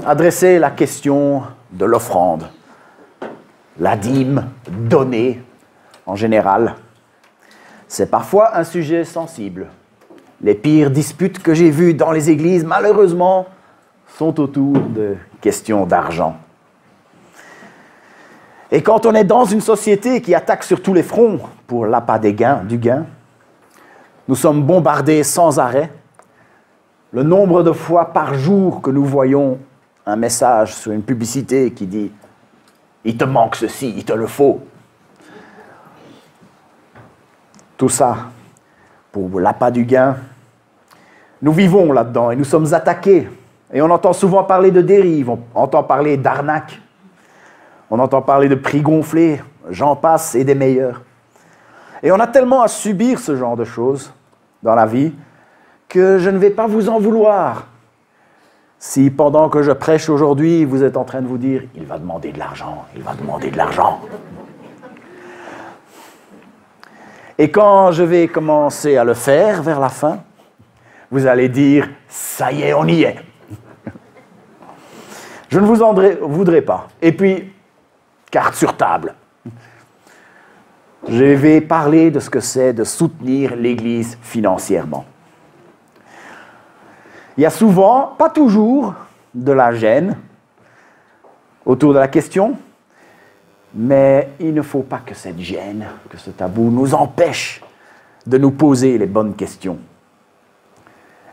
adresser la question de l'offrande, la dîme donnée en général. C'est parfois un sujet sensible. Les pires disputes que j'ai vues dans les églises, malheureusement, sont autour de questions d'argent. Et quand on est dans une société qui attaque sur tous les fronts pour l'appât du gain, nous sommes bombardés sans arrêt. Le nombre de fois par jour que nous voyons un message sur une publicité qui dit « Il te manque ceci, il te le faut ». Tout ça pour l'appât du gain. Nous vivons là-dedans et nous sommes attaqués. Et on entend souvent parler de dérive, on entend parler d'arnaque, on entend parler de prix gonflés, j'en passe et des meilleurs. Et on a tellement à subir ce genre de choses dans la vie que je ne vais pas vous en vouloir. Si pendant que je prêche aujourd'hui, vous êtes en train de vous dire « Il va demander de l'argent, il va demander de l'argent ». Et quand je vais commencer à le faire vers la fin, vous allez dire « Ça y est, on y est ». Je ne vous en voudrais pas. Et puis, carte sur table. Je vais parler de ce que c'est de soutenir l'Église financièrement. Il y a souvent, pas toujours, de la gêne autour de la question, mais il ne faut pas que cette gêne, que ce tabou nous empêche de nous poser les bonnes questions.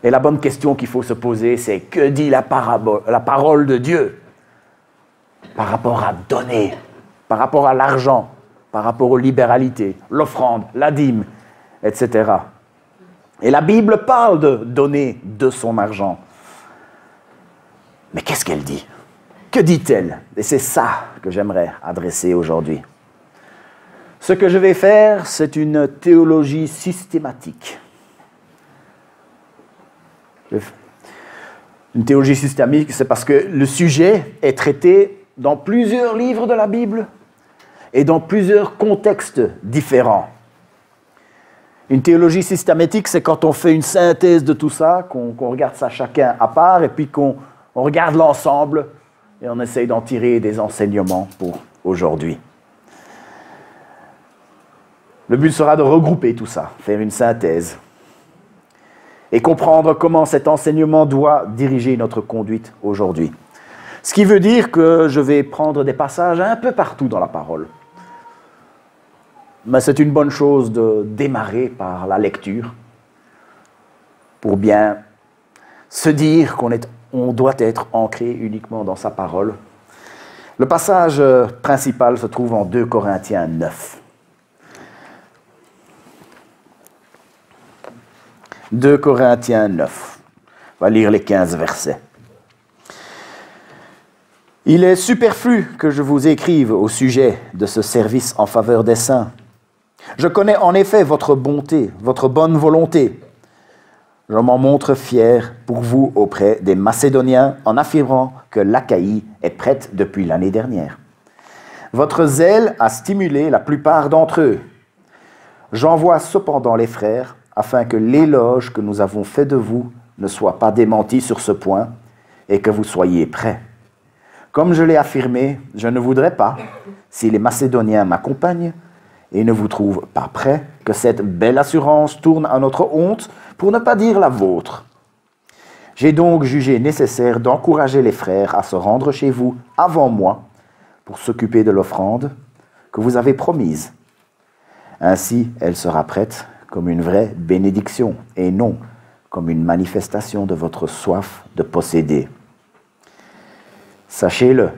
Et la bonne question qu'il faut se poser, c'est que dit la parole de Dieu par rapport à donner, par rapport à l'argent, par rapport aux libéralités, l'offrande, la dîme, etc. Et la Bible parle de donner de son argent. Mais qu'est-ce qu'elle dit? Que dit-elle? Et c'est ça que j'aimerais adresser aujourd'hui. Ce que je vais faire, c'est une théologie systématique. Une théologie systémique, c'est parce que le sujet est traité dans plusieurs livres de la Bible et dans plusieurs contextes différents. Une théologie systématique, c'est quand on fait une synthèse de tout ça, qu'on regarde ça chacun à part et puis qu'on regarde l'ensemble et on essaye d'en tirer des enseignements pour aujourd'hui. Le but sera de regrouper tout ça, faire une synthèse et comprendre comment cet enseignement doit diriger notre conduite aujourd'hui. Ce qui veut dire que je vais prendre des passages un peu partout dans la parole. Mais c'est une bonne chose de démarrer par la lecture pour bien se dire qu'on doit être ancré uniquement dans sa parole. Le passage principal se trouve en 2 Corinthiens 9. 2 Corinthiens 9. On va lire les 15 versets. « Il est superflu que je vous écrive au sujet de ce service en faveur des saints. Je connais en effet votre bonté, votre bonne volonté. Je m'en montre fier pour vous auprès des Macédoniens en affirmant que l'Achaïe est prête depuis l'année dernière. Votre zèle a stimulé la plupart d'entre eux. J'envoie cependant les frères afin que l'éloge que nous avons fait de vous ne soit pas démenti sur ce point et que vous soyez prêts. Comme je l'ai affirmé, je ne voudrais pas, si les Macédoniens m'accompagnent et ne vous trouvent pas prêts, que cette belle assurance tourne à notre honte, pour ne pas dire la vôtre. J'ai donc jugé nécessaire d'encourager les frères à se rendre chez vous avant moi pour s'occuper de l'offrande que vous avez promise. Ainsi, elle sera prête comme une vraie bénédiction et non comme une manifestation de votre soif de posséder. Sachez-le,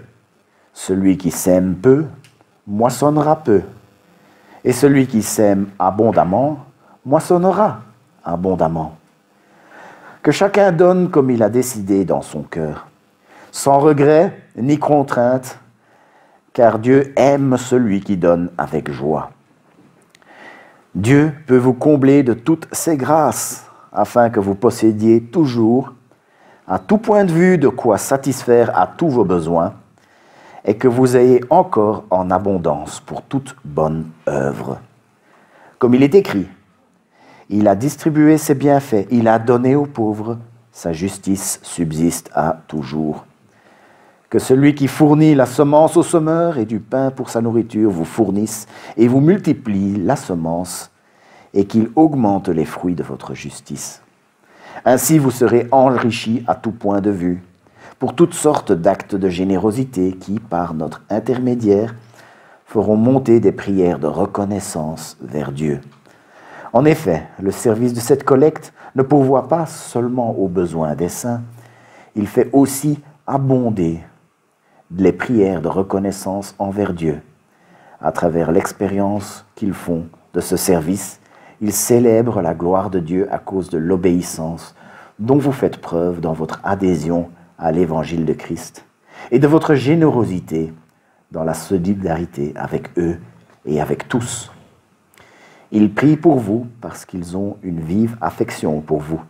celui qui sème peu, moissonnera peu, et celui qui sème abondamment, moissonnera abondamment. Que chacun donne comme il a décidé dans son cœur, sans regret ni contrainte, car Dieu aime celui qui donne avec joie. Dieu peut vous combler de toutes ses grâces, afin que vous possédiez toujours, à tout point de vue, de quoi satisfaire à tous vos besoins, et que vous ayez encore en abondance pour toute bonne œuvre. Comme il est écrit, il a distribué ses bienfaits, il a donné aux pauvres, sa justice subsiste à toujours. Que celui qui fournit la semence au semeur et du pain pour sa nourriture vous fournisse et vous multiplie la semence et qu'il augmente les fruits de votre justice. Ainsi vous serez enrichis à tout point de vue pour toutes sortes d'actes de générosité qui, par notre intermédiaire, feront monter des prières de reconnaissance vers Dieu. En effet, le service de cette collecte ne pourvoit pas seulement aux besoins des saints, il fait aussi abonder les prières de reconnaissance envers Dieu. À travers l'expérience qu'ils font de ce service, ils célèbrent la gloire de Dieu à cause de l'obéissance dont vous faites preuve dans votre adhésion à l'évangile de Christ et de votre générosité dans la solidarité avec eux et avec tous. Ils prient pour vous parce qu'ils ont une vive affection pour vous,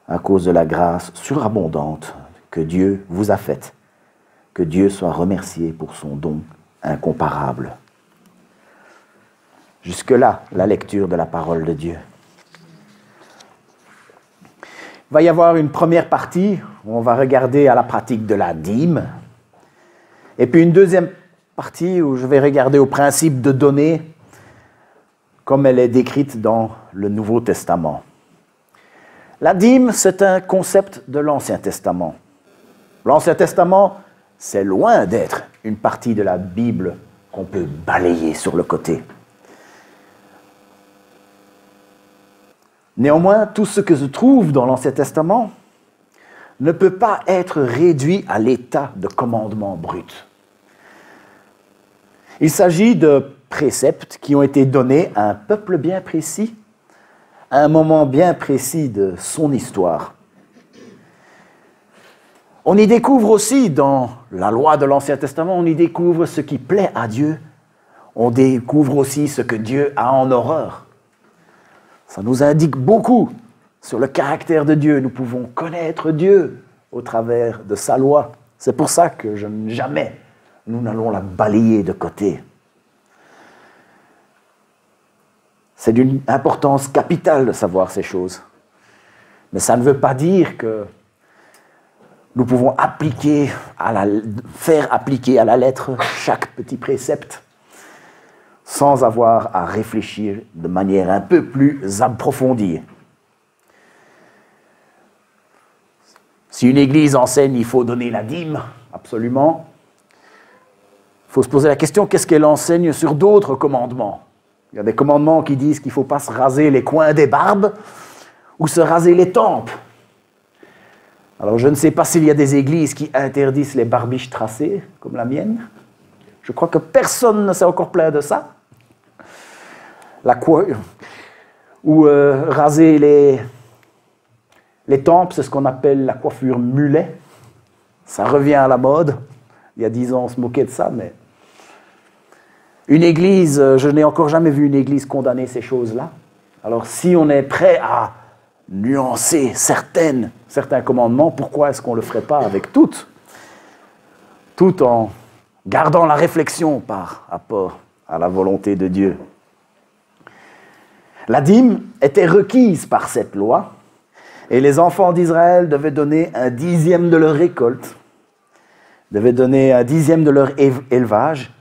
à cause de la grâce surabondante que Dieu vous a faite. Que Dieu soit remercié pour son don incomparable. Jusque-là, la lecture de la parole de Dieu. Il va y avoir une première partie où on va regarder à la pratique de la dîme. Et puis une deuxième partie où je vais regarder au principe de donner comme elle est décrite dans le Nouveau Testament. La dîme, c'est un concept de l'Ancien Testament. L'Ancien Testament, c'est loin d'être une partie de la Bible qu'on peut balayer sur le côté. Néanmoins, tout ce que se trouve dans l'Ancien Testament ne peut pas être réduit à l'état de commandement brut. Il s'agit de préceptes qui ont été donnés à un peuple bien précis, à un moment bien précis de son histoire. On y découvre aussi, dans la loi de l'Ancien Testament, on y découvre ce qui plaît à Dieu. On découvre aussi ce que Dieu a en horreur. Ça nous indique beaucoup sur le caractère de Dieu. Nous pouvons connaître Dieu au travers de sa loi. C'est pour ça que jamais nous n'allons la balayer de côté. C'est d'une importance capitale de savoir ces choses. Mais ça ne veut pas dire que nous pouvons faire appliquer à la lettre chaque petit précepte sans avoir à réfléchir de manière un peu plus approfondie. Si une église enseigne il faut donner la dîme, absolument, il faut se poser la question, qu'est-ce qu'elle enseigne sur d'autres commandements? Il y a des commandements qui disent qu'il ne faut pas se raser les coins des barbes ou se raser les tempes. Alors je ne sais pas s'il y a des églises qui interdisent les barbiches tracées, comme la mienne. Je crois que personne ne s'est encore plaint de ça. Ou raser les tempes, c'est ce qu'on appelle la coiffure mulet. Ça revient à la mode. Il y a 10 ans, on se moquait de ça, mais... Une église, je n'ai encore jamais vu une église condamner ces choses-là. Alors si on est prêt à nuancer certains commandements, pourquoi est-ce qu'on ne le ferait pas avec toutes, tout en gardant la réflexion par rapport à la volonté de Dieu? La dîme était requise par cette loi, et les enfants d'Israël devaient donner un dixième de leur récolte, devaient donner un dixième de leur élevage,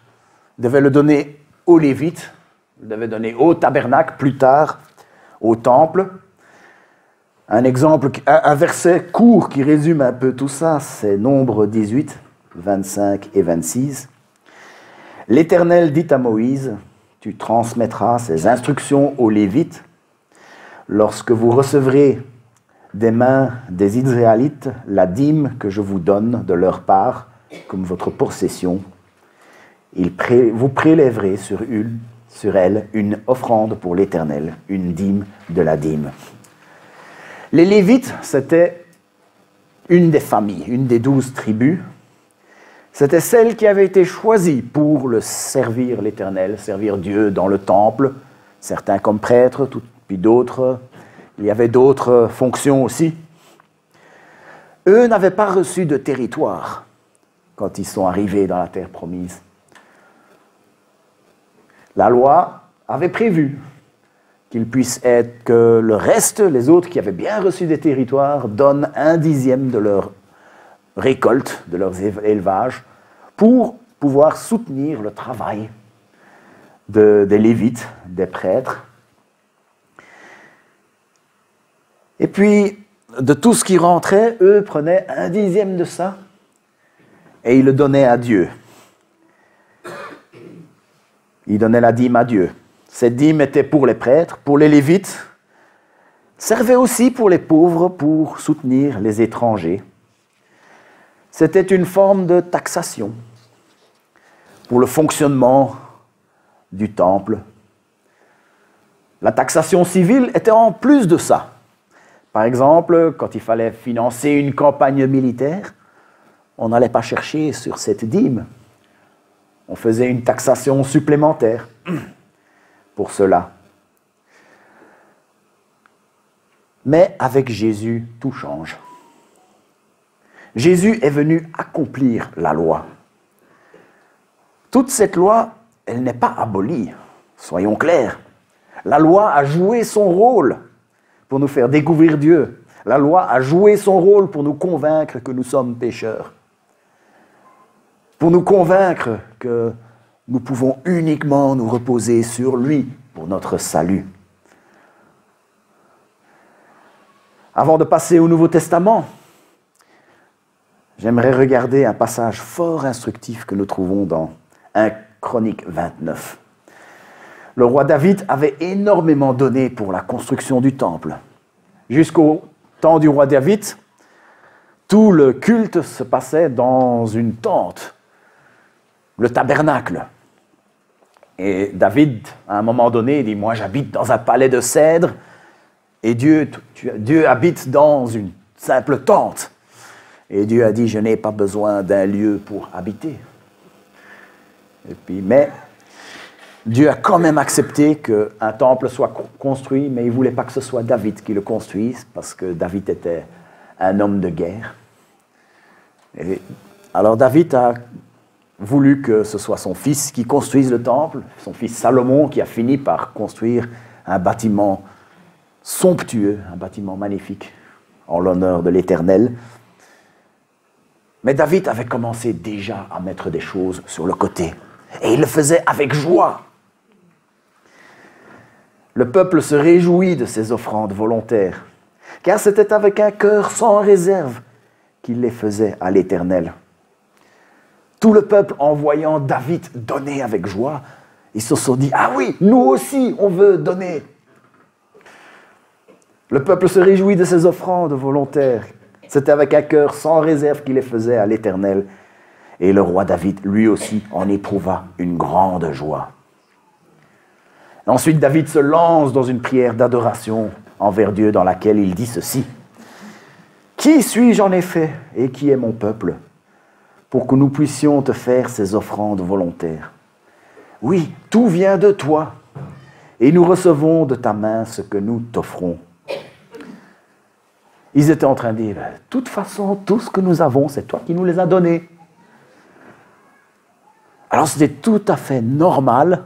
devaient le donner aux Lévites, devaient donner au tabernacle, plus tard au temple. Un verset court qui résume un peu tout ça, c'est Nombre 18, 25 et 26. L'Éternel dit à Moïse, tu transmettras ces instructions aux Lévites lorsque vous recevrez des mains des Israélites la dîme que je vous donne de leur part comme votre possession. Vous prélèverez sur elle une offrande pour l'Éternel, une dîme de la dîme. Les Lévites, c'était une des familles, une des 12 tribus. C'était celle qui avait été choisie pour servir l'Éternel, servir Dieu dans le temple, certains comme prêtres, puis d'autres. Il y avait d'autres fonctions aussi. Eux n'avaient pas reçu de territoire quand ils sont arrivés dans la terre promise. La loi avait prévu qu'il puisse être que le reste, les autres qui avaient bien reçu des territoires, donnent un dixième de leur récoltes de leurs élevages pour pouvoir soutenir le travail des Lévites, des prêtres. Et puis, de tout ce qui rentrait, eux prenaient 1/10 de ça et ils le donnaient à Dieu. Ils donnaient la dîme à Dieu. Cette dîme était pour les prêtres, pour les Lévites, servait aussi pour les pauvres, pour soutenir les étrangers. C'était une forme de taxation pour le fonctionnement du temple. La taxation civile était en plus de ça. Par exemple, quand il fallait financer une campagne militaire, on n'allait pas chercher sur cette dîme. On faisait une taxation supplémentaire pour cela. Mais avec Jésus, tout change. Jésus est venu accomplir la loi. Toute cette loi, elle n'est pas abolie, soyons clairs. La loi a joué son rôle pour nous faire découvrir Dieu. La loi a joué son rôle pour nous convaincre que nous sommes pécheurs. Pour nous convaincre que nous pouvons uniquement nous reposer sur lui pour notre salut. Avant de passer au Nouveau Testament, j'aimerais regarder un passage fort instructif que nous trouvons dans 1 Chronique 29. Le roi David avait énormément donné pour la construction du temple. Jusqu'au temps du roi David, tout le culte se passait dans une tente, le tabernacle. Et David, à un moment donné, dit « Moi, j'habite dans un palais de cèdre, et Dieu habite dans une simple tente. » Et Dieu a dit « Je n'ai pas besoin d'un lieu pour habiter. » Mais Dieu a quand même accepté qu'un temple soit construit, mais il ne voulait pas que ce soit David qui le construise, parce que David était un homme de guerre. Et alors David a voulu que ce soit son fils qui construise le temple, son fils Salomon qui a fini par construire un bâtiment somptueux, un bâtiment magnifique, en l'honneur de l'Éternel. Mais David avait commencé déjà à mettre des choses sur le côté. Et il le faisait avec joie. Le peuple se réjouit de ses offrandes volontaires, car c'était avec un cœur sans réserve qu'il les faisait à l'Éternel. Tout le peuple, en voyant David donner avec joie, ils se sont dit « Ah oui, nous aussi, on veut donner !» Le peuple se réjouit de ses offrandes volontaires. C'était avec un cœur sans réserve qu'il les faisait à l'Éternel. Et le roi David, lui aussi, en éprouva une grande joie. Ensuite, David se lance dans une prière d'adoration envers Dieu dans laquelle il dit ceci. « Qui suis-je en effet et qui est mon peuple pour que nous puissions te faire ces offrandes volontaires? Oui, tout vient de toi et nous recevons de ta main ce que nous t'offrons. » Ils étaient en train de dire, de toute façon, tout ce que nous avons, c'est toi qui nous les as donnés. Alors c'était tout à fait normal,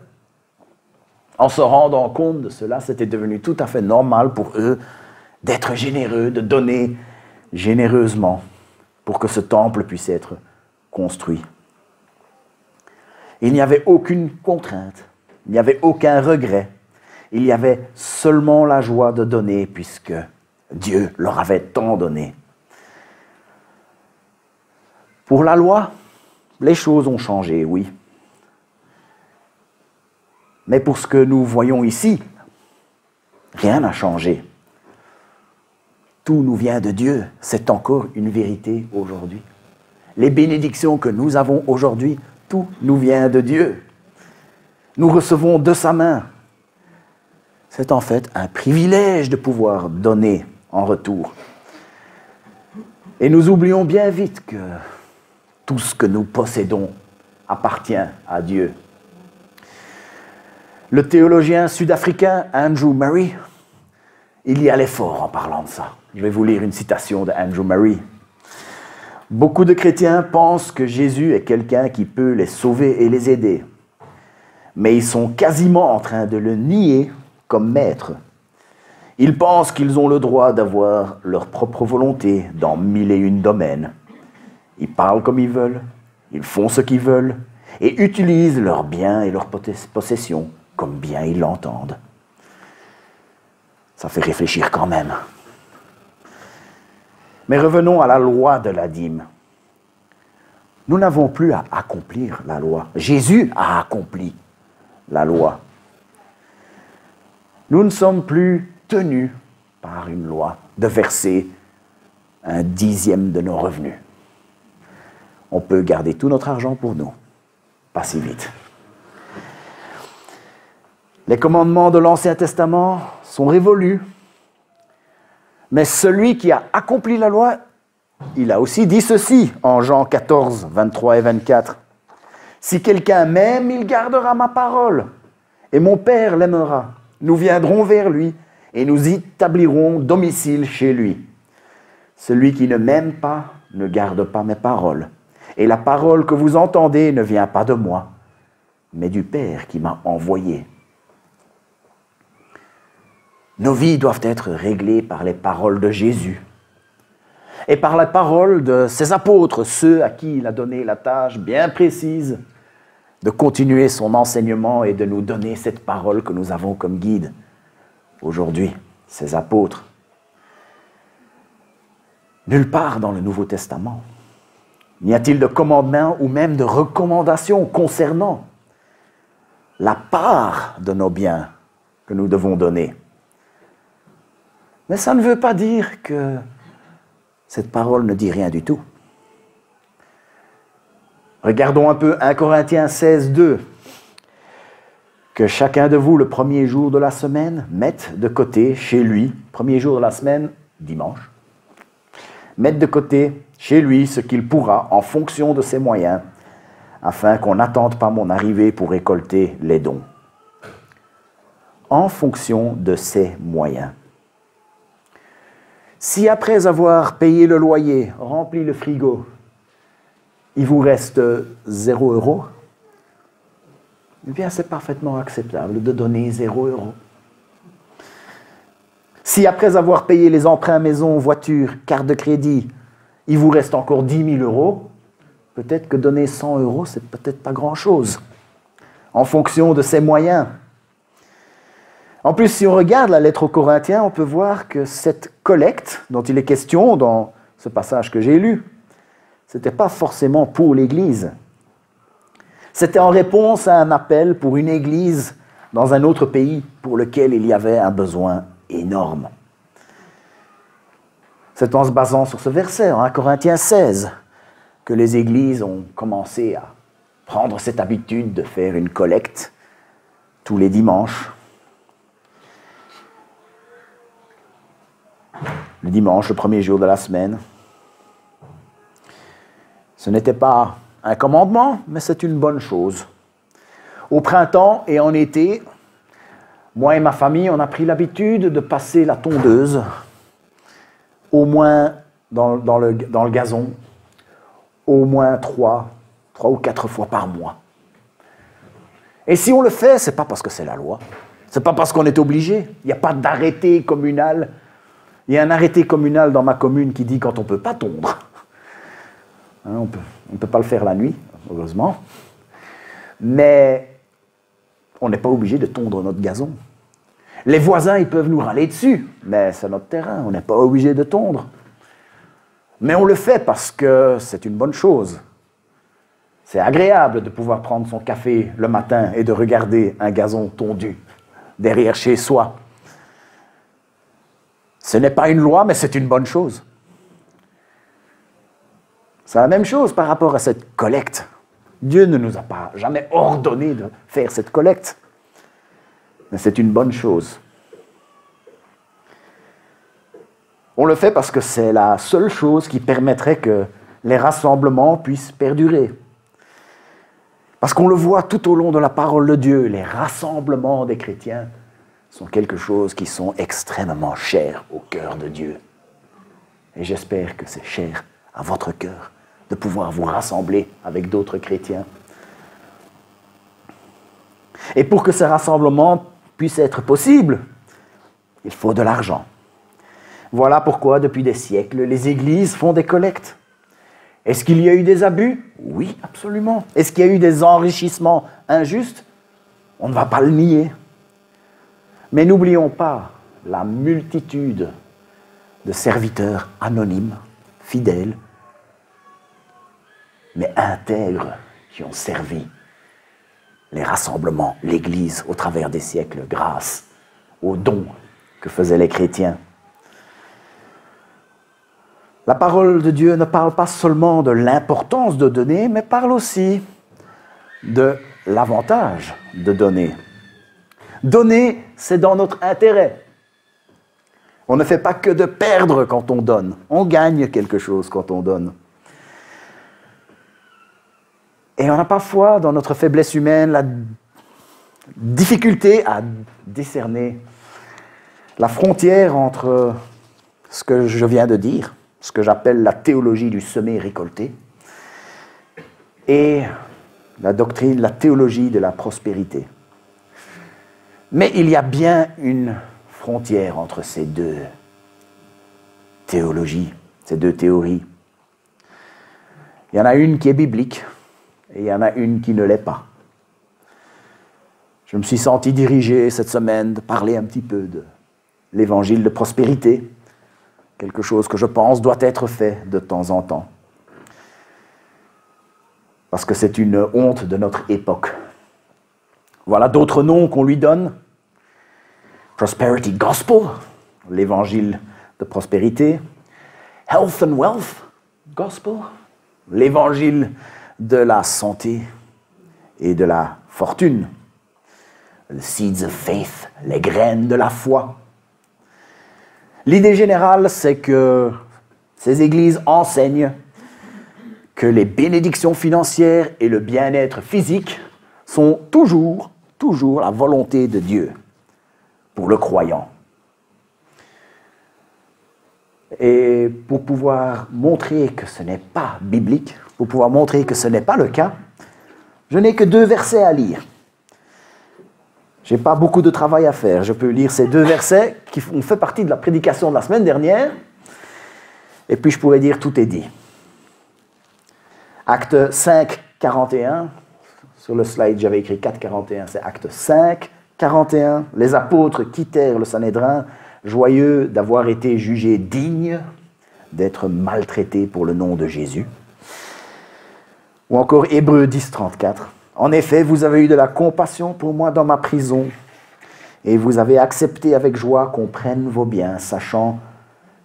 en se rendant compte de cela, c'était devenu tout à fait normal pour eux d'être généreux, de donner généreusement pour que ce temple puisse être construit. Il n'y avait aucune contrainte, il n'y avait aucun regret, il y avait seulement la joie de donner puisque Dieu leur avait tant donné. Pour la loi, les choses ont changé, oui. Mais pour ce que nous voyons ici, rien n'a changé. Tout nous vient de Dieu. C'est encore une vérité aujourd'hui. Les bénédictions que nous avons aujourd'hui, tout nous vient de Dieu. Nous recevons de sa main. C'est en fait un privilège de pouvoir donner en retour. Et nous oublions bien vite que tout ce que nous possédons appartient à Dieu. Le théologien sud-africain Andrew Murray, il y allait fort en parlant de ça. Je vais vous lire une citation de Andrew Murray. « Beaucoup de chrétiens pensent que Jésus est quelqu'un qui peut les sauver et les aider, mais ils sont quasiment en train de le nier comme maître. Ils pensent qu'ils ont le droit d'avoir leur propre volonté dans 1001 domaines. Ils parlent comme ils veulent, ils font ce qu'ils veulent et utilisent leurs biens et leurs possessions comme bien ils l'entendent. Ça fait réfléchir quand même. Mais revenons à la loi de la dîme. Nous n'avons plus à accomplir la loi. Jésus a accompli la loi. Nous ne sommes plus tenus par une loi de verser un dixième de nos revenus. On peut garder tout notre argent pour nous. Pas si vite. Les commandements de l'Ancien Testament sont révolus. Mais celui qui a accompli la loi, il a aussi dit ceci en Jean 14, 23 et 24. « Si quelqu'un m'aime, il gardera ma parole, et mon Père l'aimera. Nous viendrons vers lui, et nous établirons domicile chez lui. Celui qui ne m'aime pas ne garde pas mes paroles. Et la parole que vous entendez ne vient pas de moi, mais du Père qui m'a envoyé. » Nos vies doivent être réglées par les paroles de Jésus et par la parole de ses apôtres, ceux à qui il a donné la tâche bien précise de continuer son enseignement et de nous donner cette parole que nous avons comme guide aujourd'hui, ces apôtres. Nulle part dans le Nouveau Testament n'y a-t-il de commandement ou même de recommandation concernant la part de nos biens que nous devons donner. Mais ça ne veut pas dire que cette parole ne dit rien du tout. Regardons un peu 1 Corinthiens 16, 2. Que chacun de vous, le premier jour de la semaine, mette de côté chez lui, premier jour de la semaine, dimanche, mette de côté chez lui ce qu'il pourra en fonction de ses moyens, afin qu'on n'attende pas mon arrivée pour récolter les dons. En fonction de ses moyens. Si après avoir payé le loyer, rempli le frigo, il vous reste 0 €, eh bien c'est parfaitement acceptable de donner 0 €. Si après avoir payé les emprunts maison, voiture, carte de crédit, il vous reste encore 10 000 €, peut-être que donner 100 €, c'est peut-être pas grand-chose, en fonction de ses moyens. En plus, si on regarde la lettre aux Corinthiens, on peut voir que cette collecte dont il est question dans ce passage que j'ai lu, ce n'était pas forcément pour l'Église. C'était en réponse à un appel pour une Église dans un autre pays pour lequel il y avait un besoin énorme. C'est en se basant sur ce verset, en 1 Corinthiens 16, que les Églises ont commencé à prendre cette habitude de faire une collecte tous les dimanches. Le dimanche, le premier jour de la semaine. Ce n'était pas un commandement, mais c'est une bonne chose. Au printemps et en été, moi et ma famille, on a pris l'habitude de passer la tondeuse, au moins dans le gazon, au moins 3 ou 4 fois par mois. Et si on le fait, ce n'est pas parce que c'est la loi, ce n'est pas parce qu'on est obligé. Il n'y a pas d'arrêté communal. Il y a un arrêté communal dans ma commune qui dit quand on ne peut pas tondre. On ne peut pas le faire la nuit, heureusement. Mais on n'est pas obligé de tondre notre gazon. Les voisins, ils peuvent nous râler dessus, mais c'est notre terrain, on n'est pas obligé de tondre. Mais on le fait parce que c'est une bonne chose. C'est agréable de pouvoir prendre son café le matin et de regarder un gazon tondu derrière chez soi. Ce n'est pas une loi, mais c'est une bonne chose. C'est la même chose par rapport à cette collecte. Dieu ne nous a pas jamais ordonné de faire cette collecte. Mais c'est une bonne chose. On le fait parce que c'est la seule chose qui permettrait que les rassemblements puissent perdurer. Parce qu'on le voit tout au long de la parole de Dieu, les rassemblements des chrétiens sont quelque chose qui sont extrêmement chers au cœur de Dieu. Et j'espère que c'est cher à votre cœur de pouvoir vous rassembler avec d'autres chrétiens. Et pour que ces rassemblements puissent être possibles, il faut de l'argent. Voilà pourquoi, depuis des siècles, les églises font des collectes. Est-ce qu'il y a eu des abus? Oui, absolument. Est-ce qu'il y a eu des enrichissements injustes? On ne va pas le nier. Mais n'oublions pas la multitude de serviteurs anonymes, fidèles, mais intègres, qui ont servi les rassemblements, l'Église au travers des siècles, grâce aux dons que faisaient les chrétiens. La parole de Dieu ne parle pas seulement de l'importance de donner, mais parle aussi de l'avantage de donner. Donner, c'est dans notre intérêt. On ne fait pas que de perdre quand on donne. On gagne quelque chose quand on donne. Et on a parfois, dans notre faiblesse humaine, la difficulté à décerner la frontière entre ce que je viens de dire, ce que j'appelle la théologie du semé-récolté, et la doctrine, la théologie de la prospérité. Mais il y a bien une frontière entre ces deux théologies, ces deux théories. Il y en a une qui est biblique et il y en a une qui ne l'est pas. Je me suis senti dirigé cette semaine de parler un petit peu de l'évangile de prospérité, quelque chose que je pense doit être fait de temps en temps. Parce que c'est une honte de notre époque. Voilà d'autres noms qu'on lui donne. Prosperity Gospel, l'évangile de prospérité. Health and Wealth Gospel, l'évangile de la santé et de la fortune. The Seeds of Faith, les graines de la foi. L'idée générale, c'est que ces églises enseignent que les bénédictions financières et le bien-être physique sont toujours la volonté de Dieu pour le croyant. Et pour pouvoir montrer que ce n'est pas biblique, pour pouvoir montrer que ce n'est pas le cas, je n'ai que 2 versets à lire. Je n'ai pas beaucoup de travail à faire. Je peux lire ces 2 versets qui ont fait partie de la prédication de la semaine dernière, et puis je pourrais dire tout est dit. Acte 5, 41. Sur le slide, j'avais écrit 4, 41. C'est Acte 5, 41. Les apôtres quittèrent le Sanhédrin, joyeux d'avoir été jugés dignes d'être maltraités pour le nom de Jésus. Ou encore Hébreux 10, 34. En effet, vous avez eu de la compassion pour moi dans ma prison, et vous avez accepté avec joie qu'on prenne vos biens, sachant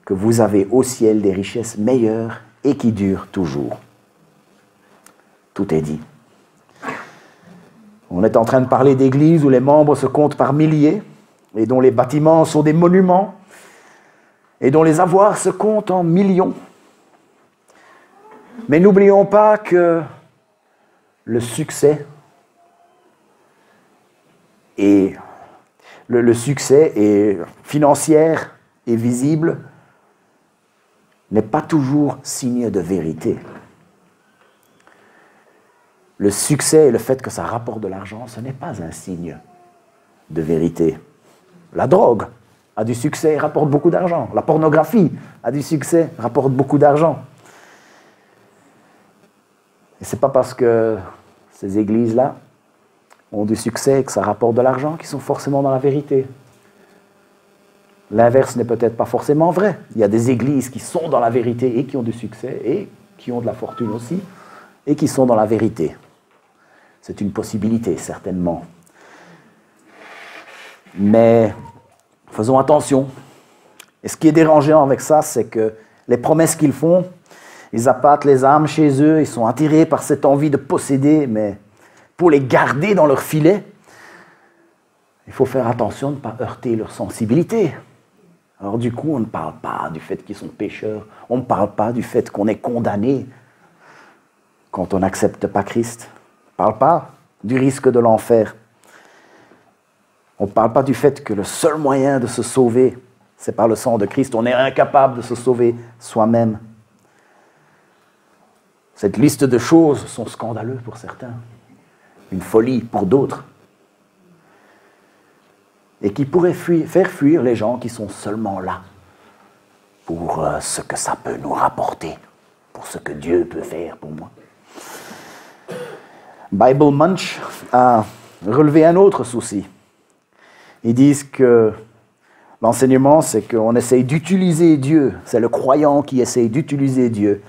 que vous avez au ciel des richesses meilleures et qui durent toujours. Tout est dit. On est en train de parler d'églises où les membres se comptent par milliers, et dont les bâtiments sont des monuments, et dont les avoirs se comptent en millions. Mais n'oublions pas que le succès et le succès est financier et visible n'est pas toujours signe de vérité. Le succès et le fait que ça rapporte de l'argent, ce n'est pas un signe de vérité. La drogue a du succès et rapporte beaucoup d'argent. La pornographie a du succès, rapporte beaucoup d'argent. Et ce n'est pas parce que ces églises-là ont du succès et que ça rapporte de l'argent qu'ils sont forcément dans la vérité. L'inverse n'est peut-être pas forcément vrai. Il y a des églises qui sont dans la vérité et qui ont du succès et qui ont de la fortune aussi et qui sont dans la vérité. C'est une possibilité, certainement. Mais faisons attention. Et ce qui est dérangeant avec ça, c'est que les promesses qu'ils font, ils appâtent les âmes chez eux, ils sont attirés par cette envie de posséder, mais pour les garder dans leur filet, il faut faire attention de ne pas heurter leur sensibilité. Alors du coup, on ne parle pas du fait qu'ils sont pécheurs, on ne parle pas du fait qu'on est condamné quand on n'accepte pas Christ. On ne parle pas du risque de l'enfer. On ne parle pas du fait que le seul moyen de se sauver, c'est par le sang de Christ. On est incapable de se sauver soi-même. Cette liste de choses sont scandaleuses pour certains, une folie pour d'autres, et qui pourraient faire fuir les gens qui sont seulement là pour ce que ça peut nous rapporter, pour ce que Dieu peut faire pour moi. Bible Munch a relevé un autre souci. Ils disent que l'enseignement, c'est qu'on essaye d'utiliser Dieu. C'est le croyant qui essaye d'utiliser Dieu,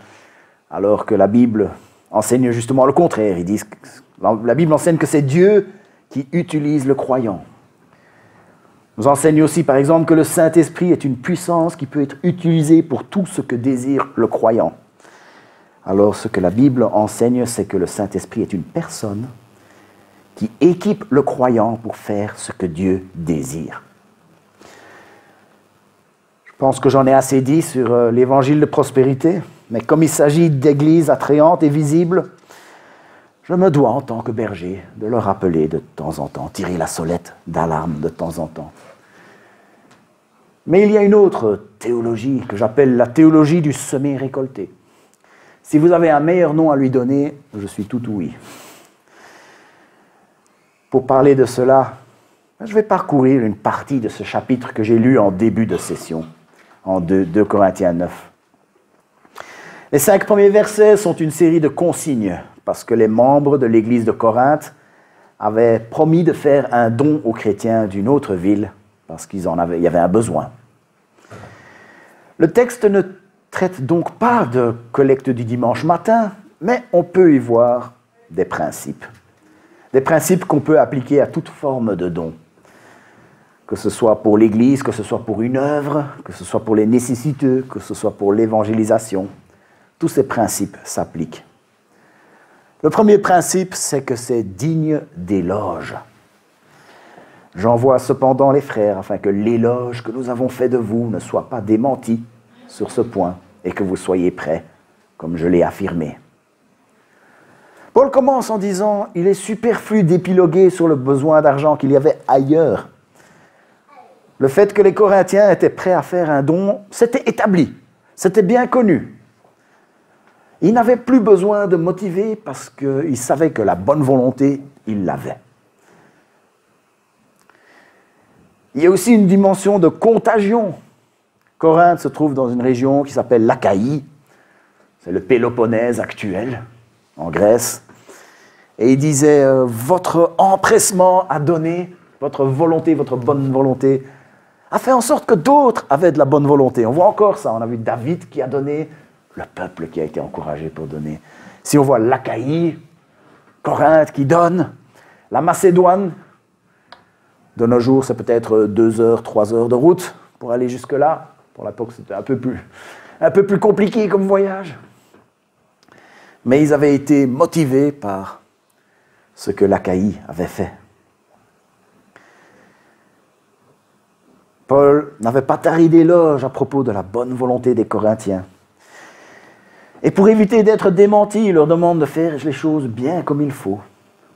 alors que la Bible enseigne justement le contraire. Ils disent que la Bible enseigne que c'est Dieu qui utilise le croyant. Nous enseigne aussi, par exemple, que le Saint-Esprit est une puissance qui peut être utilisée pour tout ce que désire le croyant. Alors, ce que la Bible enseigne, c'est que le Saint-Esprit est une personne qui équipe le croyant pour faire ce que Dieu désire. Je pense que j'en ai assez dit sur l'évangile de prospérité, mais comme il s'agit d'églises attrayantes et visibles, je me dois, en tant que berger, de le rappeler de temps en temps, tirer la sonnette d'alarme de temps en temps. Mais il y a une autre théologie que j'appelle la théologie du semé-récolté. Si vous avez un meilleur nom à lui donner, je suis tout ouïe. Pour parler de cela, je vais parcourir une partie de ce chapitre que j'ai lu en début de session, en 2 Corinthiens 9. Les 5 premiers versets sont une série de consignes, parce que les membres de l'église de Corinthe avaient promis de faire un don aux chrétiens d'une autre ville, parce qu'il y avait un besoin. Le texte ne traite donc pas de collecte du dimanche matin, mais on peut y voir des principes. Des principes qu'on peut appliquer à toute forme de don. Que ce soit pour l'Église, que ce soit pour une œuvre, que ce soit pour les nécessiteux, que ce soit pour l'évangélisation. Tous ces principes s'appliquent. Le premier principe, c'est que c'est digne d'éloge. J'envoie cependant les frères afin que l'éloge que nous avons fait de vous ne soit pas démenti sur ce point et que vous soyez prêts, comme je l'ai affirmé. Paul commence en disant « Il est superflu d'épiloguer sur le besoin d'argent qu'il y avait ailleurs. » Le fait que les Corinthiens étaient prêts à faire un don, c'était établi, c'était bien connu. Ils n'avaient plus besoin de motiver parce qu'ils savaient que la bonne volonté, ils l'avaient. Il y a aussi une dimension de contagion. Corinthe se trouve dans une région qui s'appelle l'Achaïe. C'est le Péloponnèse actuel, en Grèce. Et il disait, votre empressement à donner, votre volonté, votre bonne volonté, a fait en sorte que d'autres avaient de la bonne volonté. On voit encore ça. On a vu David qui a donné, le peuple qui a été encouragé pour donner. Si on voit l'Achaïe, Corinthe qui donne, la Macédoine, de nos jours, c'est peut-être 2 heures, 3 heures de route pour aller jusque-là. Pour l'époque, c'était un peu plus compliqué comme voyage. Mais ils avaient été motivés par ce que l'Achaïe avait fait. Paul n'avait pas tari d'éloge à propos de la bonne volonté des Corinthiens. Et pour éviter d'être démenti, il leur demande de faire les choses bien comme il faut,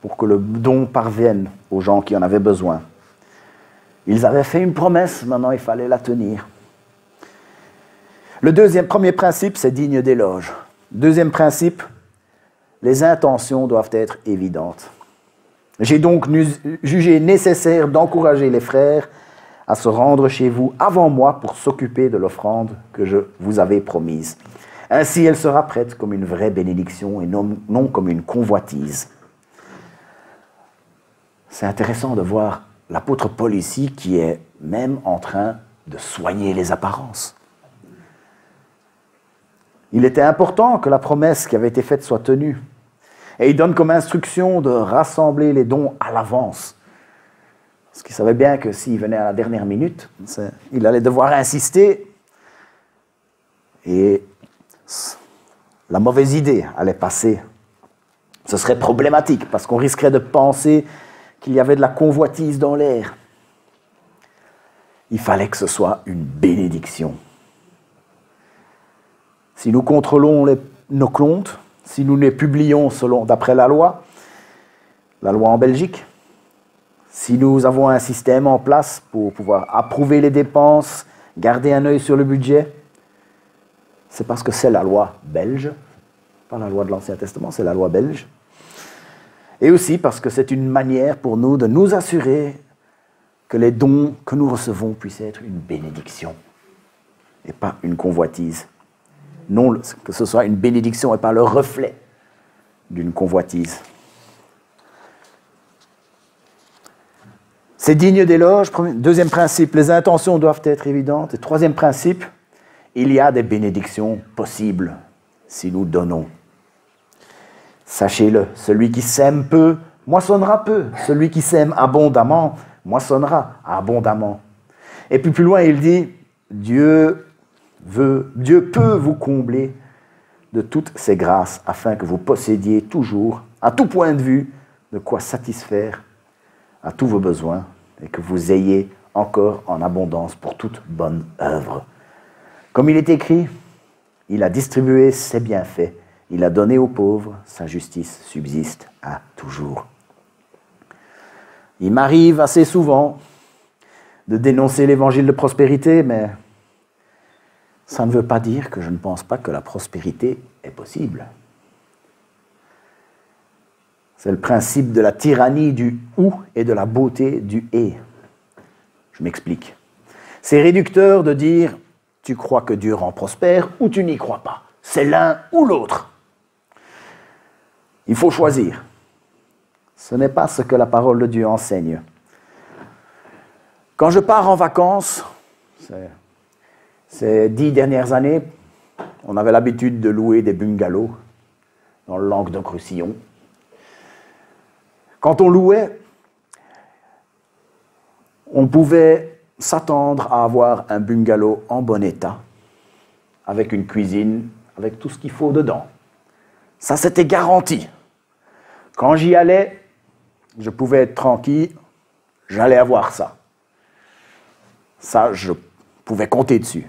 pour que le don parvienne aux gens qui en avaient besoin. Ils avaient fait une promesse, maintenant il fallait la tenir. Le premier principe, c'est digne d'éloge. Deuxième principe, les intentions doivent être évidentes. J'ai donc jugé nécessaire d'encourager les frères à se rendre chez vous avant moi pour s'occuper de l'offrande que je vous avais promise. Ainsi, elle sera prête comme une vraie bénédiction et non comme une convoitise. C'est intéressant de voir l'apôtre Paul ici qui est même en train de soigner les apparences. Il était important que la promesse qui avait été faite soit tenue. Et il donne comme instruction de rassembler les dons à l'avance. Parce qu'il savait bien que s'il venait à la dernière minute, il allait devoir insister. Et la mauvaise idée allait passer. Ce serait problématique parce qu'on risquerait de penser qu'il y avait de la convoitise dans l'air. Il fallait que ce soit une bénédiction. Si nous contrôlons nos comptes, si nous les publions d'après la loi en Belgique, si nous avons un système en place pour pouvoir approuver les dépenses, garder un œil sur le budget, c'est parce que c'est la loi belge, pas la loi de l'Ancien Testament, c'est la loi belge. Et aussi parce que c'est une manière pour nous de nous assurer que les dons que nous recevons puissent être une bénédiction et pas une convoitise. Non que ce soit une bénédiction et pas le reflet d'une convoitise. C'est digne d'éloge. Deuxième principe, les intentions doivent être évidentes. Et troisième principe, il y a des bénédictions possibles si nous donnons. Sachez-le, celui qui sème peu, moissonnera peu. Celui qui sème abondamment, moissonnera abondamment. Et puis plus loin, il dit, Dieu peut vous combler de toutes ses grâces afin que vous possédiez toujours, à tout point de vue, de quoi satisfaire à tous vos besoins et que vous ayez encore en abondance pour toute bonne œuvre. Comme il est écrit, il a distribué ses bienfaits, il a donné aux pauvres, sa justice subsiste à toujours. Il m'arrive assez souvent de dénoncer l'évangile de prospérité, mais ça ne veut pas dire que je ne pense pas que la prospérité est possible. C'est le principe de la tyrannie du « ou » et de la beauté du « et ». Je m'explique. C'est réducteur de dire « tu crois que Dieu rend prospère » ou « tu n'y crois pas ». C'est l'un ou l'autre. Il faut choisir. Ce n'est pas ce que la parole de Dieu enseigne. Quand je pars en vacances, ces 10 dernières années, on avait l'habitude de louer des bungalows dans le Languedoc-Roussillon. Quand on louait, on pouvait s'attendre à avoir un bungalow en bon état, avec une cuisine, avec tout ce qu'il faut dedans. Ça, c'était garanti. Quand j'y allais, je pouvais être tranquille, j'allais avoir ça. Ça, je pouvais compter dessus.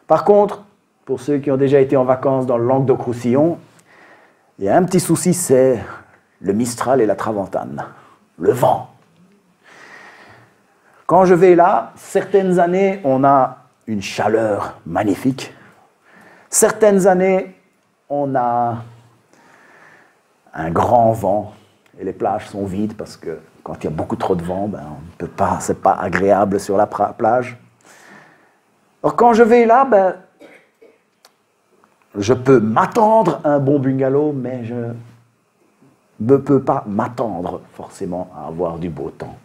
Par contre, pour ceux qui ont déjà été en vacances dans le Languedoc-Roussillon, il y a un petit souci, c'est le Mistral et la Tramontane, le vent. Quand je vais là, certaines années, on a une chaleur magnifique. Certaines années, on a un grand vent et les plages sont vides parce que quand il y a beaucoup trop de vent, on ne peut pas, c'est pas agréable sur la plage. Alors quand je vais là, je peux m'attendre à un bon bungalow, mais je ne peux pas m'attendre forcément à avoir du beau temps.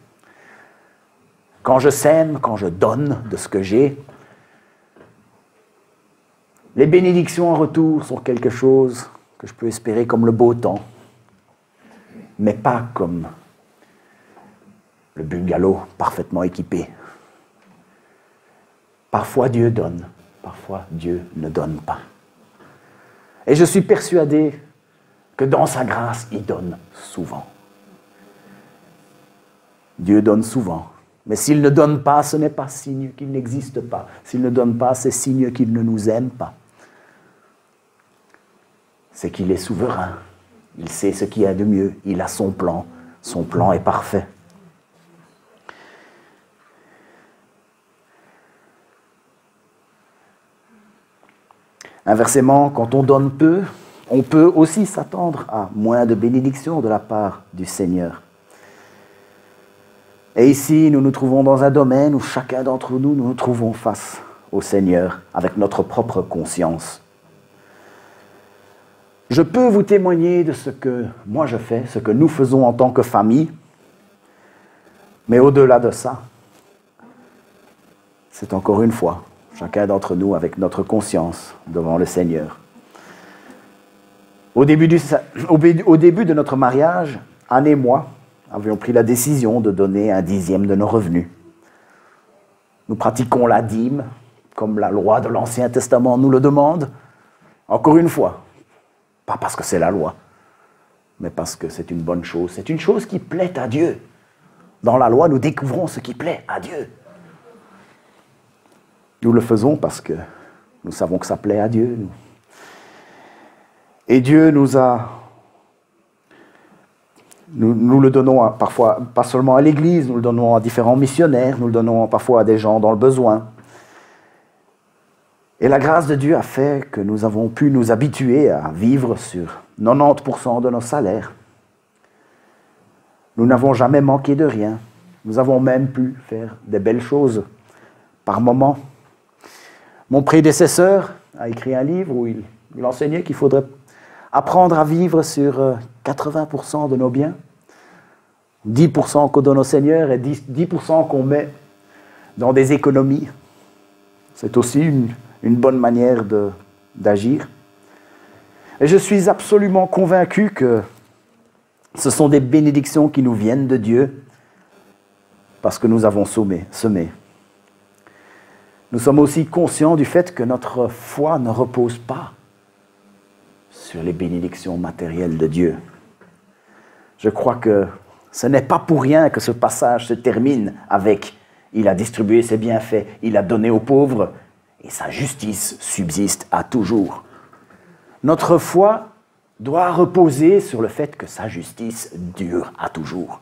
Quand je sème, quand je donne de ce que j'ai, les bénédictions en retour sont quelque chose que je peux espérer comme le beau temps, mais pas comme le bungalow parfaitement équipé. Parfois Dieu donne, parfois Dieu ne donne pas. Et je suis persuadé que dans sa grâce, il donne souvent. Dieu donne souvent. Mais s'il ne donne pas, ce n'est pas signe qu'il n'existe pas. S'il ne donne pas, c'est signe qu'il ne nous aime pas. C'est qu'il est souverain. Il sait ce qu'il y a de mieux. Il a son plan. Son plan est parfait. Inversement, quand on donne peu, on peut aussi s'attendre à moins de bénédictions de la part du Seigneur. Et ici, nous nous trouvons dans un domaine où chacun d'entre nous, nous trouvons face au Seigneur avec notre propre conscience. Je peux vous témoigner de ce que moi je fais, ce que nous faisons en tant que famille, mais au-delà de ça, c'est encore une fois, chacun d'entre nous avec notre conscience devant le Seigneur. Au début de notre mariage, Anne et moi avions pris la décision de donner 1/10 de nos revenus. Nous pratiquons la dîme, comme la loi de l'Ancien Testament nous le demande. Encore une fois, pas parce que c'est la loi, mais parce que c'est une bonne chose. C'est une chose qui plaît à Dieu. Dans la loi, nous découvrons ce qui plaît à Dieu. Nous le faisons parce que nous savons que ça plaît à Dieu. Et Dieu nous le donnons parfois, pas seulement à l'Église, nous le donnons à différents missionnaires, nous le donnons parfois à des gens dans le besoin. Et la grâce de Dieu a fait que nous avons pu nous habituer à vivre sur 90% de nos salaires. Nous n'avons jamais manqué de rien. Nous avons même pu faire des belles choses par moment. Mon prédécesseur a écrit un livre où il enseignait qu'il faudrait apprendre à vivre sur 80% de nos biens, 10% qu'on donne au Seigneur et 10% qu'on met dans des économies. C'est aussi une bonne manière d'agir. Et je suis absolument convaincu que ce sont des bénédictions qui nous viennent de Dieu parce que nous avons semé. Nous sommes aussi conscients du fait que notre foi ne repose pas sur les bénédictions matérielles de Dieu. Je crois que ce n'est pas pour rien que ce passage se termine avec « Il a distribué ses bienfaits, il a donné aux pauvres, et sa justice subsiste à toujours ». Notre foi doit reposer sur le fait que sa justice dure à toujours.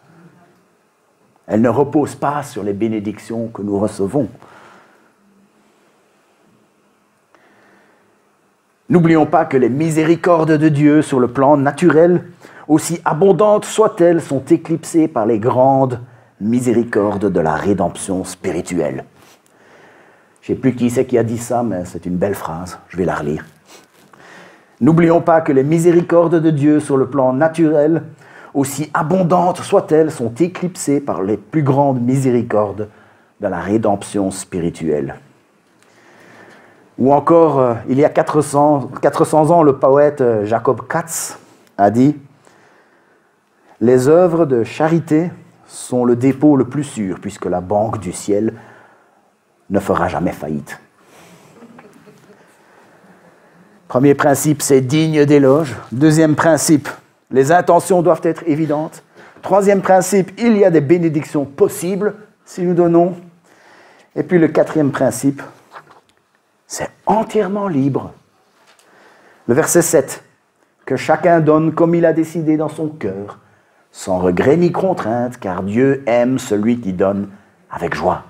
Elle ne repose pas sur les bénédictions que nous recevons. N'oublions pas que les miséricordes de Dieu sur le plan naturel, aussi abondantes soient-elles, sont éclipsées par les grandes miséricordes de la rédemption spirituelle. Je ne sais plus qui c'est qui a dit ça, mais c'est une belle phrase, je vais la relire. N'oublions pas que les miséricordes de Dieu sur le plan naturel, aussi abondantes soient-elles, sont éclipsées par les plus grandes miséricordes de la rédemption spirituelle. Ou encore, il y a 400 ans, le poète Jacob Katz a dit « Les œuvres de charité sont le dépôt le plus sûr, puisque la banque du ciel ne fera jamais faillite. » Premier principe, c'est digne d'éloge. Deuxième principe, les intentions doivent être évidentes. Troisième principe, il y a des bénédictions possibles si nous donnons. Et puis le quatrième principe, c'est entièrement libre. Le verset 7, que chacun donne comme il a décidé dans son cœur, sans regret ni contrainte, car Dieu aime celui qui donne avec joie.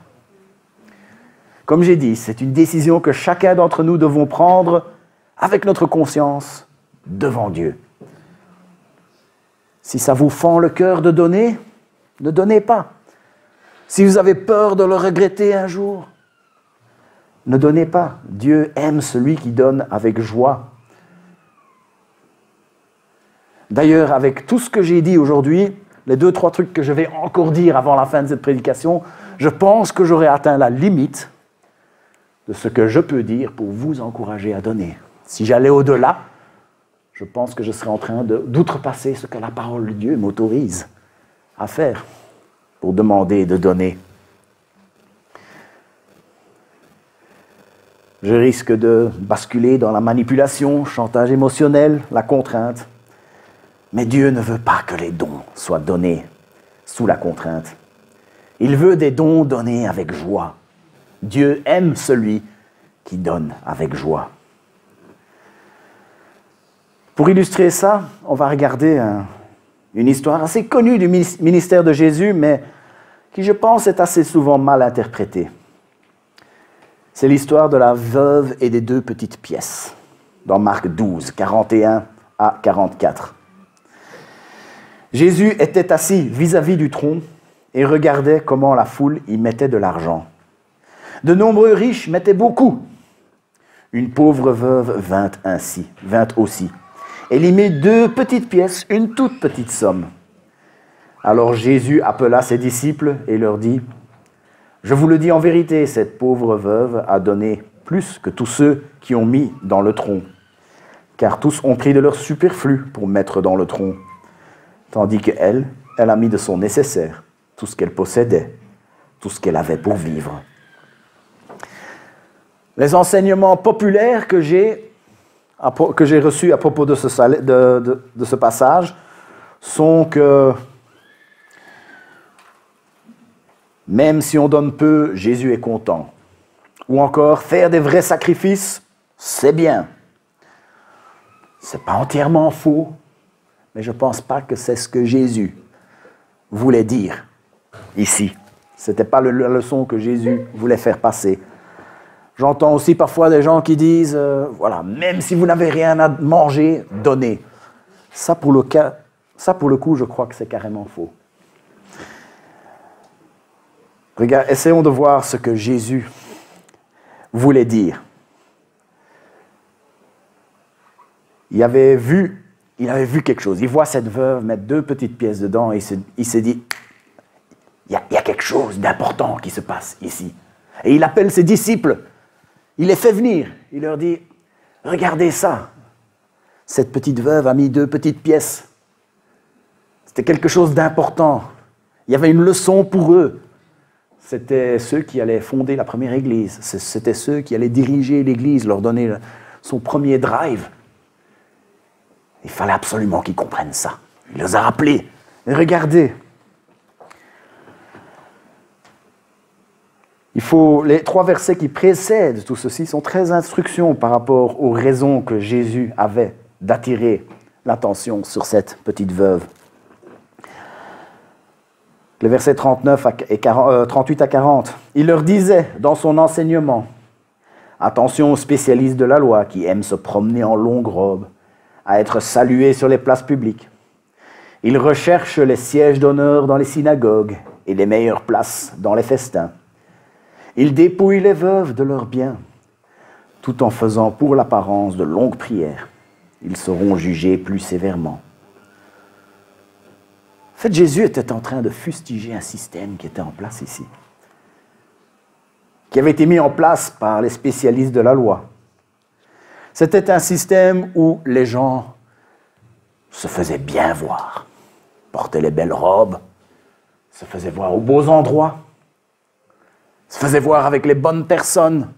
Comme j'ai dit, c'est une décision que chacun d'entre nous devons prendre avec notre conscience devant Dieu. Si ça vous fend le cœur de donner, ne donnez pas. Si vous avez peur de le regretter un jour, ne donnez pas. Dieu aime celui qui donne avec joie. D'ailleurs, avec tout ce que j'ai dit aujourd'hui, les 2-3 trucs que je vais encore dire avant la fin de cette prédication, je pense que j'aurai atteint la limite de ce que je peux dire pour vous encourager à donner. Si j'allais au-delà, je pense que je serais en train d'outrepasser ce que la parole de Dieu m'autorise à faire pour demander de donner. Je risque de basculer dans la manipulation, chantage émotionnel, la contrainte. Mais Dieu ne veut pas que les dons soient donnés sous la contrainte. Il veut des dons donnés avec joie. Dieu aime celui qui donne avec joie. Pour illustrer ça, on va regarder une histoire assez connue du ministère de Jésus, mais qui, je pense, est assez souvent mal interprétée. C'est l'histoire de la veuve et des 2 petites pièces, dans Marc 12, 41 à 44. Jésus était assis vis-à-vis du tronc et regardait comment la foule y mettait de l'argent. De nombreux riches mettaient beaucoup. Une pauvre veuve vint aussi. Elle y mit 2 petites pièces, une toute petite somme. Alors Jésus appela ses disciples et leur dit « Je vous le dis en vérité, cette pauvre veuve a donné plus que tous ceux qui ont mis dans le tronc, car tous ont pris de leur superflu pour mettre dans le tronc, tandis qu'elle, elle a mis de son nécessaire, tout ce qu'elle possédait, tout ce qu'elle avait pour vivre. » Les enseignements populaires que j'ai reçus à propos de ce passage sont que même si on donne peu, Jésus est content. Ou encore, faire des vrais sacrifices, c'est bien. Ce n'est pas entièrement faux, mais je ne pense pas que c'est ce que Jésus voulait dire ici. Ce n'était pas la leçon que Jésus voulait faire passer. J'entends aussi parfois des gens qui disent voilà, même si vous n'avez rien à manger, donnez. Ça, pour le coup, je crois que c'est carrément faux. Regarde, essayons de voir ce que Jésus voulait dire. il avait vu quelque chose. Il voit cette veuve mettre 2 petites pièces dedans et il s'est dit, il y a quelque chose d'important qui se passe ici. Et il appelle ses disciples, il les fait venir, il leur dit, regardez ça, cette petite veuve a mis 2 petites pièces. C'était quelque chose d'important. Il y avait une leçon pour eux. C'était ceux qui allaient fonder la première église. C'était ceux qui allaient diriger l'église, leur donner son premier drive. Il fallait absolument qu'ils comprennent ça. Il les a rappelés. Et regardez. Les 3 versets qui précèdent tout ceci sont très instructions par rapport aux raisons que Jésus avait d'attirer l'attention sur cette petite veuve. Les versets 38 à 40. Il leur disait dans son enseignement, attention aux spécialistes de la loi qui aiment se promener en longue robe, à être salués sur les places publiques. Ils recherchent les sièges d'honneur dans les synagogues et les meilleures places dans les festins. Ils dépouillent les veuves de leurs biens, tout en faisant pour l'apparence de longues prières. Ils seront jugés plus sévèrement. En fait, Jésus était en train de fustiger un système qui était en place ici, qui avait été mis en place par les spécialistes de la loi. C'était un système où les gens se faisaient bien voir, portaient les belles robes, se faisaient voir aux beaux endroits, se faisaient voir avec les bonnes personnes.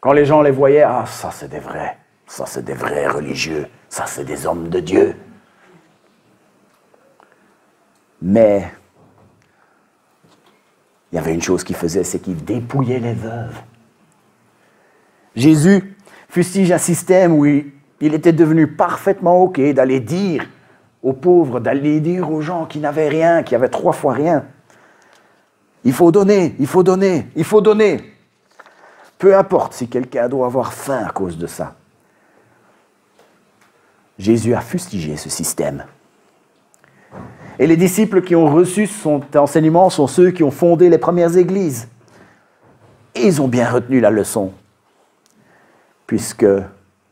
Quand les gens les voyaient, ah, ça c'est des vrais religieux, ça c'est des hommes de Dieu. Mais il y avait une chose qu'il faisait, c'est qu'il dépouillait les veuves. Jésus fustige un système où il était devenu parfaitement OK d'aller dire aux pauvres, d'aller dire aux gens qui n'avaient rien, qui avaient 3 fois rien. Il faut donner, il faut donner, il faut donner. Peu importe si quelqu'un doit avoir faim à cause de ça. Jésus a fustigé ce système. Et les disciples qui ont reçu son enseignement sont ceux qui ont fondé les premières églises. Et ils ont bien retenu la leçon, puisque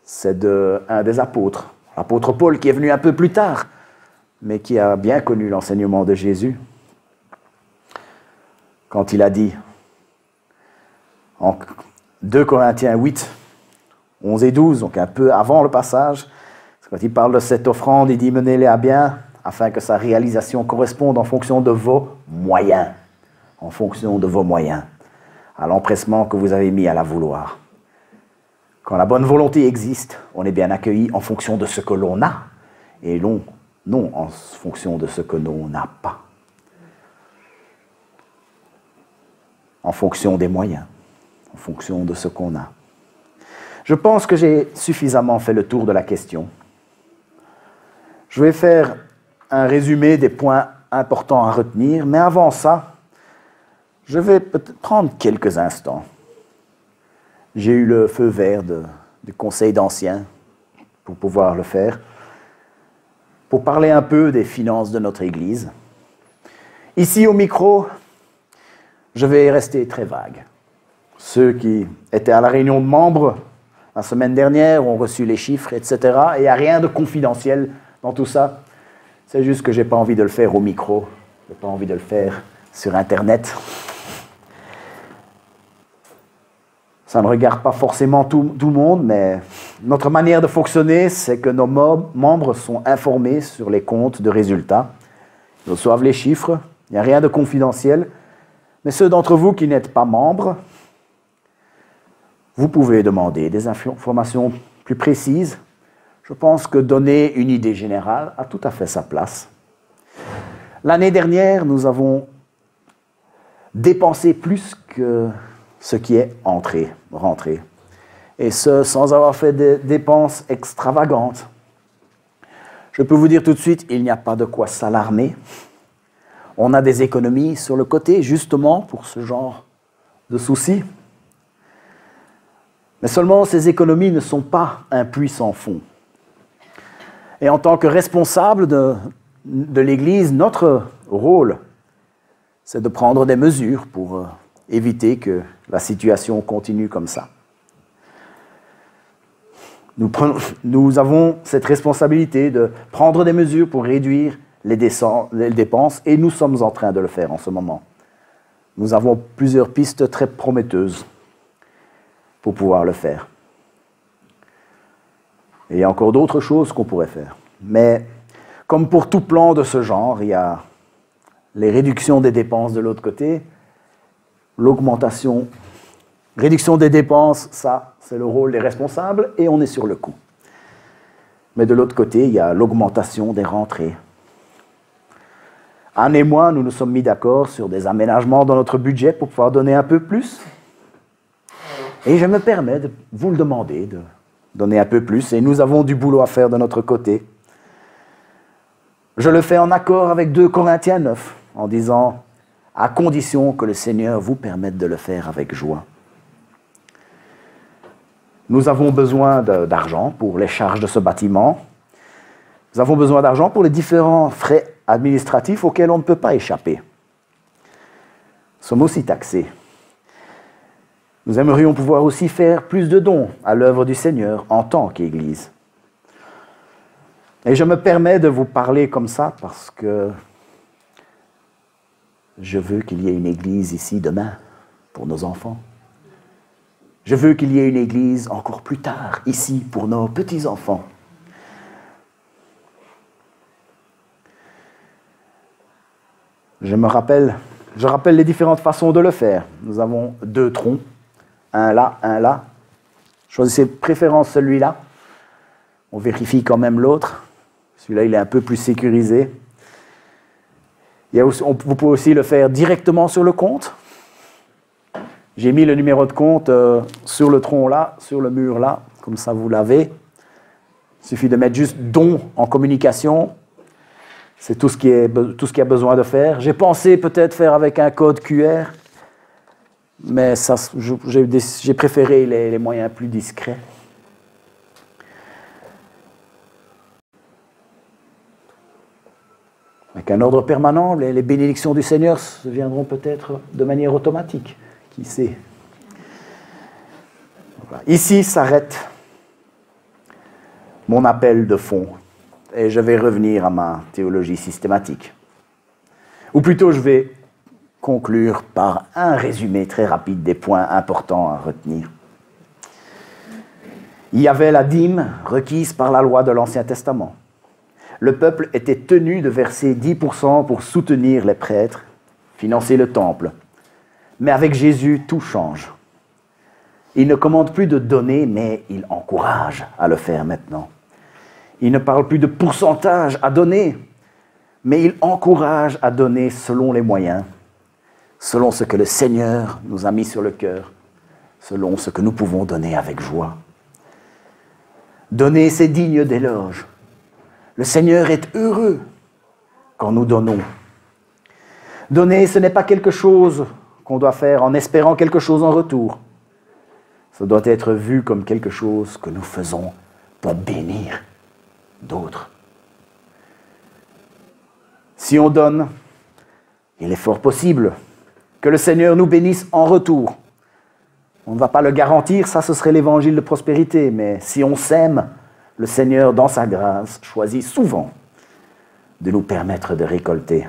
c'est un des apôtres, l'apôtre Paul, qui est venu un peu plus tard, mais qui a bien connu l'enseignement de Jésus. Quand il a dit, en 2 Corinthiens 8, 11 et 12, donc un peu avant le passage, quand il parle de cette offrande, il dit « Menez-les à bien » afin que sa réalisation corresponde en fonction de vos moyens, en fonction de vos moyens, à l'empressement que vous avez mis à la vouloir. Quand la bonne volonté existe, on est bien accueilli en fonction de ce que l'on a, et non en fonction de ce que l'on n'a pas. En fonction des moyens, en fonction de ce qu'on a. Je pense que j'ai suffisamment fait le tour de la question. Je vais faire un résumé des points importants à retenir, mais avant ça, je vais peut-être prendre quelques instants. J'ai eu le feu vert du conseil d'anciens pour pouvoir le faire, pour parler un peu des finances de notre Église. Ici au micro, je vais rester très vague. Ceux qui étaient à la réunion de membres la semaine dernière ont reçu les chiffres, etc. Et il n'y a rien de confidentiel dans tout ça. C'est juste que je n'ai pas envie de le faire au micro. Je n'ai pas envie de le faire sur Internet. Ça ne regarde pas forcément tout le monde, mais notre manière de fonctionner, c'est que nos membres sont informés sur les comptes de résultats. Ils reçoivent les chiffres, il n'y a rien de confidentiel. Mais ceux d'entre vous qui n'êtes pas membres, vous pouvez demander des informations plus précises. Je pense que donner une idée générale a tout à fait sa place. L'année dernière, nous avons dépensé plus que ce qui est rentré. Et ce, sans avoir fait des dépenses extravagantes. Je peux vous dire tout de suite, il n'y a pas de quoi s'alarmer. On a des économies sur le côté, justement, pour ce genre de soucis. Mais seulement, ces économies ne sont pas un puits sans fond. Et en tant que responsable de l'Église, notre rôle, c'est de prendre des mesures pour éviter que la situation continue comme ça. Nous avons cette responsabilité de prendre des mesures pour réduire les dépenses et nous sommes en train de le faire en ce moment. Nous avons plusieurs pistes très prometteuses pour pouvoir le faire. Et il y a encore d'autres choses qu'on pourrait faire. Mais comme pour tout plan de ce genre, il y a les réductions des dépenses de l'autre côté, l'augmentation, réduction des dépenses, ça, c'est le rôle des responsables et on est sur le coup. Mais de l'autre côté, il y a l'augmentation des rentrées. Anne et moi, nous nous sommes mis d'accord sur des aménagements dans notre budget pour pouvoir donner un peu plus. Et je me permets de vous le demander, de donner un peu plus. Et nous avons du boulot à faire de notre côté. Je le fais en accord avec 2 Corinthiens 9, en disant « à condition que le Seigneur vous permette de le faire avec joie ». Nous avons besoin d'argent pour les charges de ce bâtiment. Nous avons besoin d'argent pour les différents frais administratifs auxquels on ne peut pas échapper. Nous sommes aussi taxés. Nous aimerions pouvoir aussi faire plus de dons à l'œuvre du Seigneur en tant qu'Église. Et je me permets de vous parler comme ça parce que je veux qu'il y ait une Église ici demain pour nos enfants. Je veux qu'il y ait une Église encore plus tard ici pour nos petits-enfants. Je rappelle les différentes façons de le faire. Nous avons 2 troncs, un là, un là. Choisissez de préférence celui-là. On vérifie quand même l'autre. Celui-là, il est un peu plus sécurisé. Vous pouvez aussi le faire directement sur le compte. J'ai mis le numéro de compte sur le tronc là, sur le mur là, comme ça vous l'avez. Il suffit de mettre juste don en communication. C'est tout ce qu'il y a besoin de faire. J'ai pensé peut-être faire avec un code QR, mais j'ai préféré les moyens plus discrets. Avec un ordre permanent, les bénédictions du Seigneur se viendront peut-être de manière automatique. Qui sait? Voilà. Ici s'arrête mon appel de fond. Et je vais revenir à ma théologie systématique. Ou plutôt, je vais conclure par un résumé très rapide des points importants à retenir. Il y avait la dîme requise par la loi de l'Ancien Testament. Le peuple était tenu de verser 10% pour soutenir les prêtres, financer le temple. Mais avec Jésus, tout change. Il ne commande plus de donner, mais il encourage à le faire maintenant. Il ne parle plus de pourcentage à donner, mais il encourage à donner selon les moyens, selon ce que le Seigneur nous a mis sur le cœur, selon ce que nous pouvons donner avec joie. Donner, c'est digne d'éloge. Le Seigneur est heureux quand nous donnons. Donner, ce n'est pas quelque chose qu'on doit faire en espérant quelque chose en retour. Ça doit être vu comme quelque chose que nous faisons pour bénir d'autres. Si on donne, il est fort possible que le Seigneur nous bénisse en retour. On ne va pas le garantir, ça ce serait l'évangile de prospérité, mais si on sème, le Seigneur, dans sa grâce, choisit souvent de nous permettre de récolter.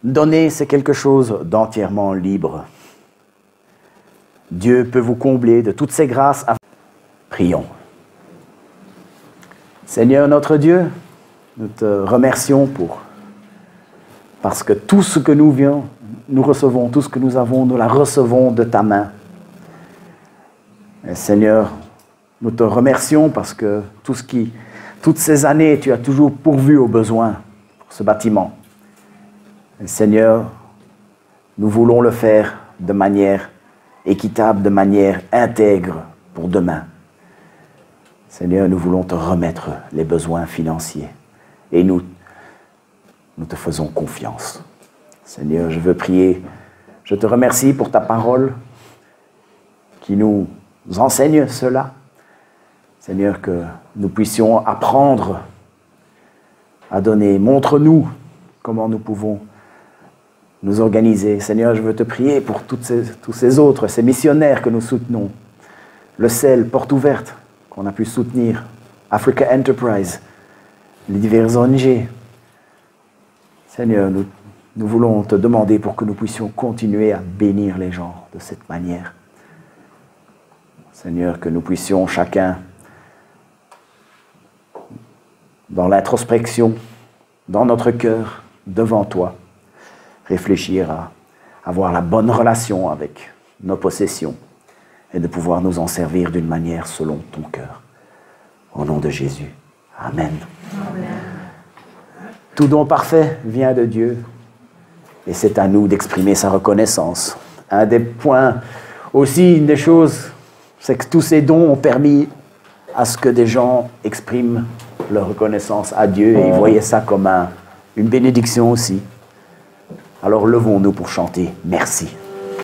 Donner, c'est quelque chose d'entièrement libre. Dieu peut vous combler de toutes ses grâces. Prions. Seigneur notre Dieu, nous te remercions parce que tout ce que nous recevons, tout ce que nous avons, nous la recevons de ta main. Et Seigneur, nous te remercions parce que toutes ces années, tu as toujours pourvu aux besoins pour ce bâtiment. Et Seigneur, nous voulons le faire de manière équitable, de manière intègre pour demain. Seigneur, nous voulons te remettre les besoins financiers et nous te faisons confiance. Seigneur, je veux prier, je te remercie pour ta parole qui nous enseigne cela. Seigneur, que nous puissions apprendre à donner. Montre-nous comment nous pouvons nous organiser. Seigneur, je veux te prier pour tous ces autres, ces missionnaires que nous soutenons. Le sel, porte ouverte, qu'on a pu soutenir, Africa Enterprise, les divers ONG. Seigneur, nous voulons te demander pour que nous puissions continuer à bénir les gens de cette manière. Seigneur, que nous puissions chacun, dans l'introspection, dans notre cœur, devant toi, réfléchir à avoir la bonne relation avec nos possessions et de pouvoir nous en servir d'une manière selon ton cœur. Au nom de Jésus. Amen. Amen. Tout don parfait vient de Dieu et c'est à nous d'exprimer sa reconnaissance. Un des points aussi, une des choses, c'est que tous ces dons ont permis à ce que des gens expriment leur reconnaissance à Dieu et ils voyaient ça comme une bénédiction aussi. Alors levons-nous pour chanter merci.